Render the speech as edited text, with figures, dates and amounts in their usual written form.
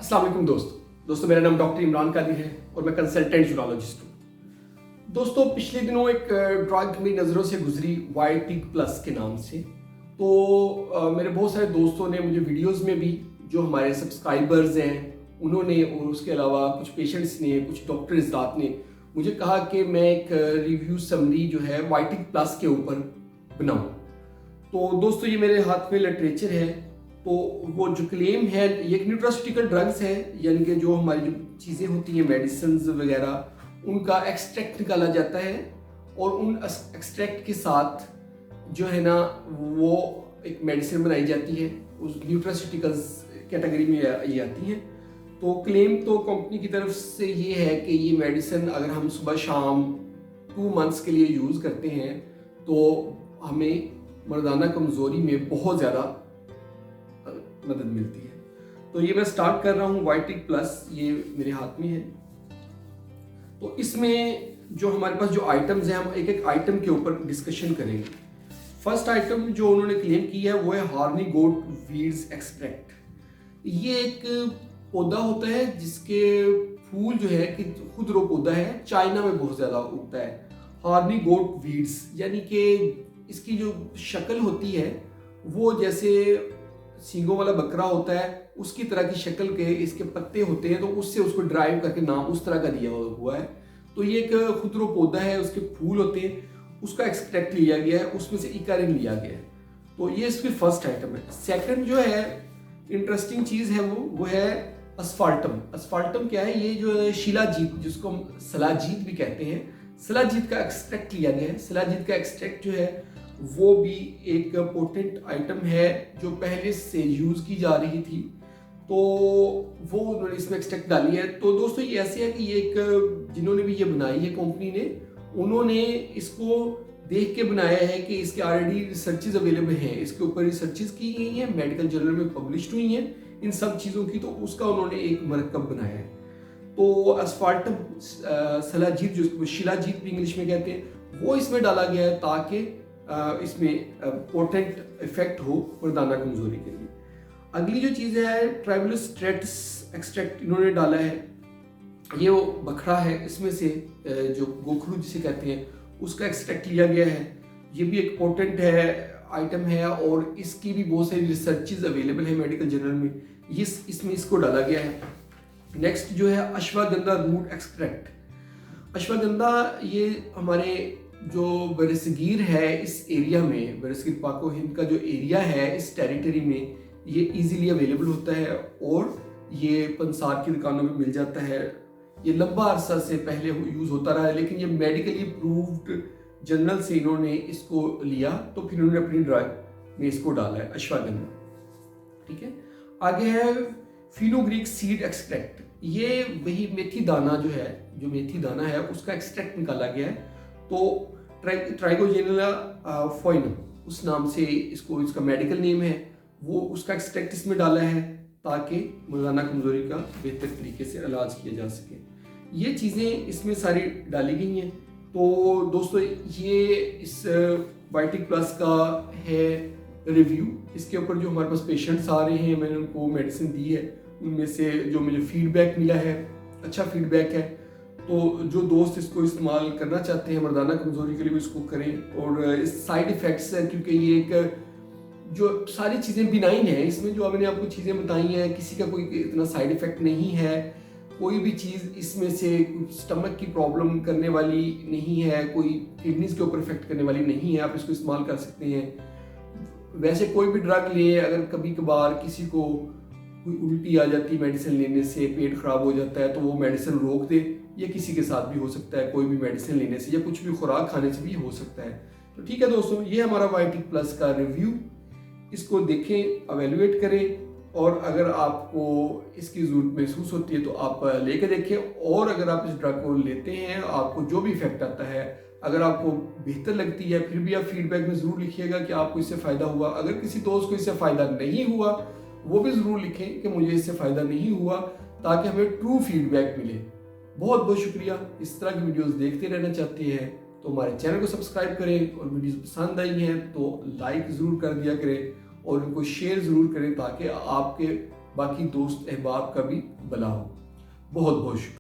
अस्सलाम वालेकुम दोस्तों मेरा नाम डॉक्टर इमरान कादिर है और मैं कंसल्टेंट यूरोलॉजिस्ट हूँ। दोस्तों पिछले दिनों एक ड्रग मेरी नज़रों से गुजरी वाइटिक प्लस के नाम से। तो मेरे बहुत सारे दोस्तों ने मुझे वीडियोस में भी, जो हमारे सब्सक्राइबर्स हैं उन्होंने, और उसके अलावा कुछ पेशेंट्स ने, कुछ डॉक्टर्स रात ने मुझे कहा कि मैं एक रिव्यू समरी जो है वाइटिक प्लस के ऊपर बनाऊँ। तो दोस्तों ये मेरे हाथ में लिटरेचर है। तो वो जो क्लेम है, ये एक न्यूट्रास्यूटिकल ड्रग्स है, यानी कि जो हमारी जो चीज़ें होती हैं मेडिसिन वगैरह, उनका एक्सट्रैक्ट निकाला जाता है और उन एक्सट्रैक्ट के साथ जो है ना वो एक मेडिसिन बनाई जाती है, उस न्यूट्रास्यूटिकल्स कैटेगरी में ये आती है। तो क्लेम तो कंपनी की तरफ से ये है कि ये मेडिसिन अगर हम सुबह शाम 2 मंथ्स के लिए यूज़ करते हैं तो हमें मर्दाना कमज़ोरी में बहुत ज़्यादा मदद मिलती है। तो ये मैं स्टार्ट कर रहा हूँ वाइटिक प्लस, ये मेरे हाथ में है। तो इसमें जो हमारे पास जो आइटम्स हैं, हम एक एक आइटम के ऊपर डिस्कशन करेंगे। फर्स्ट आइटम जो उन्होंने क्लेम की है वो है हॉर्नी गोट वीड्स एक्सट्रैक्ट। ये एक पौधा होता है जिसके फूल जो है कि खुद रो पौधा है, चाइना में बहुत ज़्यादा उगता है। हॉर्नी गोट वीड्स यानी कि इसकी जो शक्ल होती है वो जैसे सींगों वाला बकरा होता है उसकी तरह की शक्ल के इसके पत्ते होते हैं, तो उससे उसको ड्राइव करके नाम उस तरह का दिया हुआ है। तो ये एक खुदरो पौधा है, उसके फूल होते हैं, उसका एक्सट्रैक्ट लिया गया है, उसमें से इकारिन लिया गया है। तो ये इसकी फर्स्ट आइटम है। सेकंड जो है इंटरेस्टिंग चीज़ है वो है अस्फाल्टम। अस्फाल्टम क्या है? ये जो है शिलाजीत, जिसको हम सलाजीत भी कहते हैं, सलाजीत का एक्सट्रैक्ट लिया गया है। सलाजीत का एक्सट्रैक्ट जो है वो भी एक पोटेंट आइटम है जो पहले से यूज़ की जा रही थी, तो वो उन्होंने इसमें एक्सट्रैक्ट डाली है। तो दोस्तों ये ऐसे है कि ये एक जिन्होंने भी ये बनाई है कंपनी ने, उन्होंने इसको देख के बनाया है कि इसके ऑलरेडी रिसर्चेज अवेलेबल हैं, इसके ऊपर रिसर्चेज की गई हैं, मेडिकल जर्नल में पब्लिश हुई हैं इन सब चीज़ों की, तो उसका उन्होंने एक मरकब बनाया है। तो अस्फाल्टम सलाजीत, जो शिलाजीत भी इंग्लिश में कहते हैं, वो इसमें डाला गया है ताकि इसमें पोटेंट इफेक्ट हो मर्दाना कमजोरी के लिए। अगली जो चीज़ है ट्राइबुलस स्ट्रेटस एक्सट्रैक्ट इन्होंने डाला है। ये वो बखरा है, इसमें से जो गोखरू जिसे कहते हैं उसका एक्सट्रैक्ट लिया गया है। ये भी एक पोटेंट है आइटम है और इसकी भी बहुत सारी रिसर्चेज अवेलेबल है मेडिकल जर्नल में, इसमें इसको डाला गया है। नेक्स्ट जो है अश्वगंधा रूट एक्सट्रैक्ट। अश्वगंधा ये हमारे जो बरसगीर है इस एरिया में, बरसगीर पाको हिंद का जो एरिया है इस टेरिटरी में, ये इजीली अवेलेबल होता है और ये पंसार की दुकानों में मिल जाता है। ये लंबा अरसा से पहले यूज़ होता रहा है, लेकिन ये मेडिकली प्रूव्ड जर्नल से इन्होंने इसको लिया तो फिर इन्होंने अपनी ड्रग में इसको डाला है अश्वगंधा। ठीक है, आगे है फिनोग्रीक सीड एक्सट्रैक्ट। ये वही मेथी दाना जो है, जो मेथी दाना है उसका एक्सट्रैक्ट निकाला गया है। तो ट्राइगोजेनिला फोइनम उस नाम से इसको, इसका मेडिकल नेम है, वो उसका एक्सट्रैक्ट इसमें डाला है ताकि मर्दाना कमजोरी का बेहतर तरीके से इलाज किया जा सके। ये चीज़ें इसमें सारी डाली गई हैं। तो दोस्तों ये इस वाइटिक प्लस का है रिव्यू। इसके ऊपर जो हमारे पास पेशेंट्स आ रहे हैं, मैंने उनको मेडिसिन दी है, उनमें से जो मुझे फीडबैक मिला है अच्छा फीडबैक है। तो जो दोस्त इसको इस्तेमाल करना चाहते हैं मर्दाना कमज़ोरी के लिए भी इसको करें। और इस साइड इफ़ेक्ट्स है, क्योंकि ये एक जो सारी चीज़ें बिनाइन है, इसमें जो मैंने आपको चीज़ें बताई हैं किसी का कोई इतना साइड इफ़ेक्ट नहीं है, कोई भी चीज़ इसमें से स्टमक की प्रॉब्लम करने वाली नहीं है, कोई किडनीज के ऊपर इफेक्ट करने वाली नहीं है, आप इसको इस्तेमाल कर सकते हैं। वैसे कोई भी ड्रग ले, अगर कभी कभार किसी को कोई उल्टी आ जाती है मेडिसिन लेने से, पेट खराब हो जाता है, तो वो मेडिसिन रोक दे। ये किसी के साथ भी हो सकता है, कोई भी मेडिसिन लेने से या कुछ भी खुराक खाने से भी हो सकता है। तो ठीक है दोस्तों, ये हमारा वाइटिक प्लस का रिव्यू। इसको देखें, अवेलुएट करें, और अगर आपको इसकी ज़रूरत महसूस होती है तो आप लेके देखें। और अगर आप इस ड्रग को लेते हैं, आपको जो भी इफेक्ट आता है, अगर आपको बेहतर लगती है, फिर भी आप फीडबैक में ज़रूर लिखिएगा कि आपको इससे फ़ायदा हुआ। अगर किसी दोस्त को इससे फ़ायदा नहीं हुआ, वो भी ज़रूर लिखें कि मुझे इससे फ़ायदा नहीं हुआ, ताकि हमें ट्रू फीडबैक मिले। बहुत बहुत शुक्रिया। इस तरह की वीडियोस देखते रहना चाहते हैं तो हमारे चैनल को सब्सक्राइब करें, और वीडियोस पसंद आई हैं तो लाइक ज़रूर कर दिया करें और उनको शेयर ज़रूर करें, ताकि आपके बाकी दोस्त अहबाब का भी भला हो। बहुत बहुत शुक्रिया।